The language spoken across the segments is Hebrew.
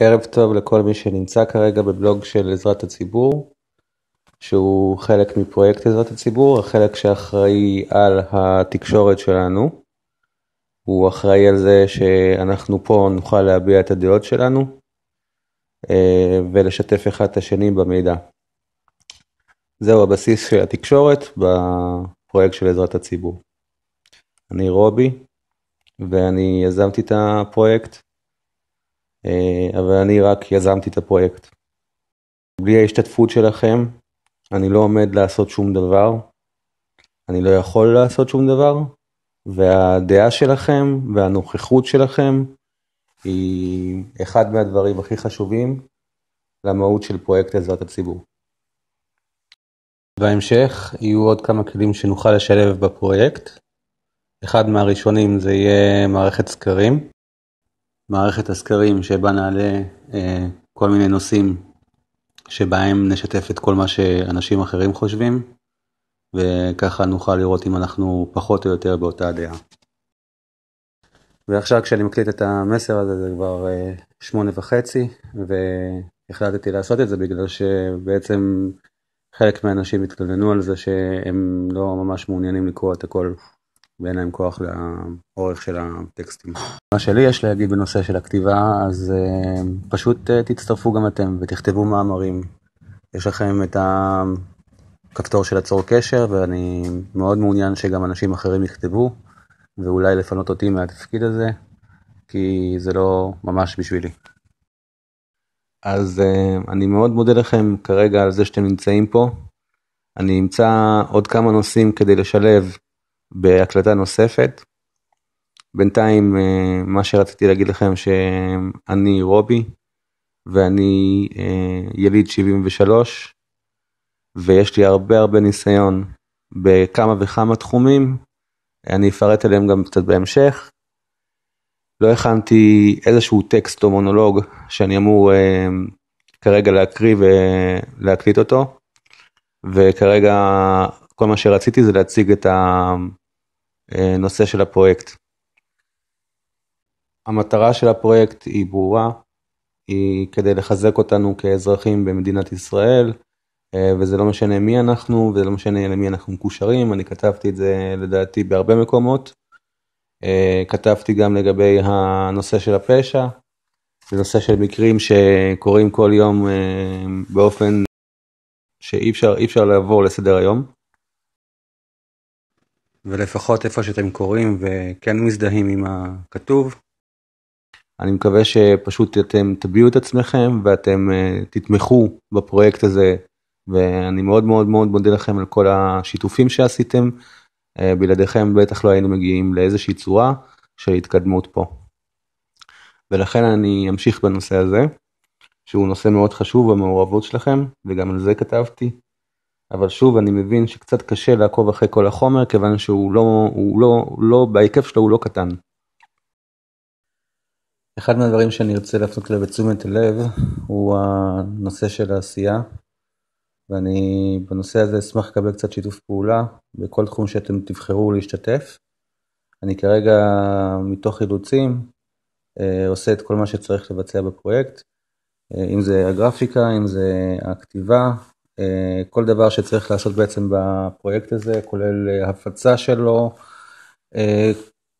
ערב טוב לכל מי שנמצא כרגע בבלוג של עזרת הציבור, שהוא חלק מפרויקט עזרת הציבור, החלק שאחראי על התקשורת שלנו. הוא אחראי על זה שאנחנו פה נוכל להביע את הדעות שלנו ולשתף אחד את השני במידע. זהו הבסיס של התקשורת בפרויקט של עזרת הציבור. אני רובי ואני יזמתי את הפרויקט, אבל אני רק יזמתי את הפרויקט. בלי ההשתתפות שלכם אני לא עומד לעשות שום דבר, אני לא יכול לעשות שום דבר, והדעה שלכם והנוכחות שלכם היא אחד מהדברים הכי חשובים למהות של פרויקט עזרת הציבור. בהמשך יהיו עוד כמה כלים שנוכל לשלב בפרויקט. אחד מהראשונים זה יהיה מערכת סקרים. מערכת הסקרים שבה נעלה כל מיני נושאים שבהם נשתף את כל מה שאנשים אחרים חושבים, וככה נוכל לראות אם אנחנו פחות או יותר באותה דעה. ועכשיו כשאני מקליט את המסר הזה זה כבר 8:30, והחלטתי לעשות את זה בגלל שבעצם חלק מהאנשים התכוננו על זה שהם לא ממש מעוניינים לקרוא את הכל, ואין להם כוח לאורך של הטקסטים. מה שלי יש להגיד בנושא של הכתיבה, אז פשוט תצטרפו גם אתם ותכתבו מאמרים. יש לכם את הכפתור של עצור קשר, ואני מאוד מעוניין שגם אנשים אחרים יכתבו, ואולי לפנות אותי מהתפקיד הזה, כי זה לא ממש בשבילי. אז אני מאוד מודה לכם כרגע על זה שאתם נמצאים פה. אני אמצא עוד כמה נושאים כדי לשלב בהקלטה נוספת. בינתיים מה שרציתי להגיד לכם שאני רובי, ואני יליד 73, ויש לי הרבה ניסיון בכמה וכמה תחומים. אני אפרט עליהם גם קצת בהמשך. לא הכנתי איזשהו טקסט או מונולוג שאני אמור כרגע להקריא ולהקליט אותו, וכרגע כל מה שרציתי זה להציג את הנושא של הפרויקט. המטרה של הפרויקט היא ברורה, היא כדי לחזק אותנו כאזרחים במדינת ישראל, וזה לא משנה מי אנחנו, וזה לא משנה למי אנחנו מקושרים. אני כתבתי את זה לדעתי בהרבה מקומות. כתבתי גם לגבי הנושא של הפשע, זה נושא של מקרים שקורים כל יום באופן שאי אפשר לעבור לסדר היום. ולפחות איפה שאתם קוראים וכן מזדהים עם הכתוב, אני מקווה שפשוט אתם תביאו את עצמכם ואתם תתמכו בפרויקט הזה, ואני מאוד מודה לכם על כל השיתופים שעשיתם. בלעדיכם בטח לא היינו מגיעים לאיזושהי צורה של התקדמות פה. ולכן אני אמשיך בנושא הזה, שהוא נושא מאוד חשוב במעורבות שלכם, וגם על זה כתבתי. אבל שוב, אני מבין שקצת קשה לעקוב אחרי כל החומר, כיוון שהוא לא בהיקף שלו הוא לא קטן. אחד מהדברים שאני ארצה להפנות אליו בתשומת הלב, הוא הנושא של העשייה. ואני בנושא הזה אשמח לקבל קצת שיתוף פעולה בכל תחום שאתם תבחרו להשתתף. אני כרגע מתוך אילוצים עושה את כל מה שצריך לבצע בפרויקט, אם זה הגרפיקה, אם זה הכתיבה, כל דבר שצריך לעשות בעצם בפרויקט הזה, כולל הפצה שלו,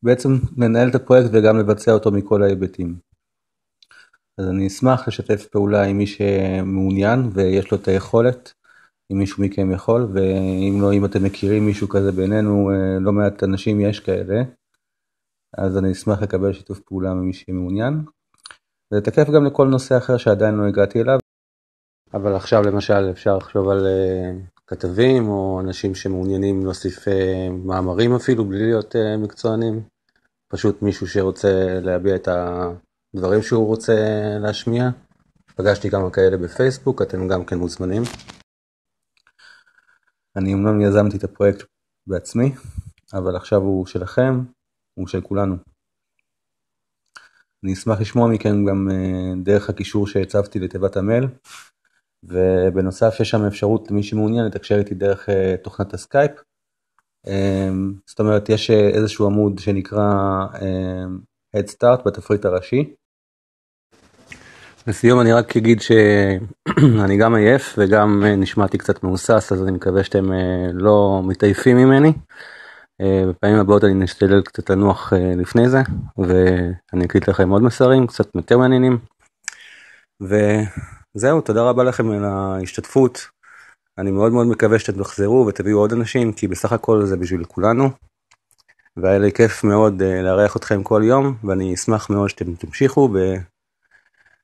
בעצם לנהל את הפרויקט וגם לבצע אותו מכל ההיבטים. אז אני אשמח לשתף פעולה עם מי שמעוניין ויש לו את היכולת, אם מישהו מכם יכול, ואם לא, אם אתם מכירים מישהו כזה בינינו, לא מעט אנשים יש כאלה, אז אני אשמח לקבל שיתוף פעולה ממי שמעוניין. זה תקף גם לכל נושא אחר שעדיין לא הגעתי אליו, אבל עכשיו למשל אפשר לחשוב על כתבים או אנשים שמעוניינים להוסיף מאמרים אפילו בלי להיות מקצוענים, פשוט מישהו שרוצה להביע את הדברים שהוא רוצה להשמיע. פגשתי כמה כאלה בפייסבוק, אתם גם כן מוזמנים. אני אומנם יזמתי את הפרויקט בעצמי, אבל עכשיו הוא שלכם, הוא של כולנו. אני אשמח לשמוע מכם גם דרך הקישור שהצבתי לתיבת המייל, ובנוסף יש שם אפשרות למי שמעוניין לתקשר איתי דרך תוכנת הסקייפ. זאת אומרת, יש איזשהו עמוד שנקרא Head Start בתפריט הראשי, לסיום אני רק אגיד שאני גם עייף וגם נשמעתי קצת מאוסס, אז אני מקווה שאתם לא מתעייפים ממני. בפעמים הבאות אני נשתדל קצת לנוח לפני זה, ואני אקליט לכם עוד מסרים קצת יותר מעניינים. וזהו, תודה רבה לכם על ההשתתפות. אני מאוד מאוד מקווה שאתם תחזרו ותביאו עוד אנשים, כי בסך הכל זה בשביל כולנו. והיה לי כיף מאוד לארח אתכם כל יום, ואני אשמח מאוד שאתם תמשיכו,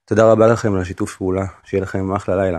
ותודה רבה לכם על השיתוף פעולה. שיהיה לכם אחלה לילה.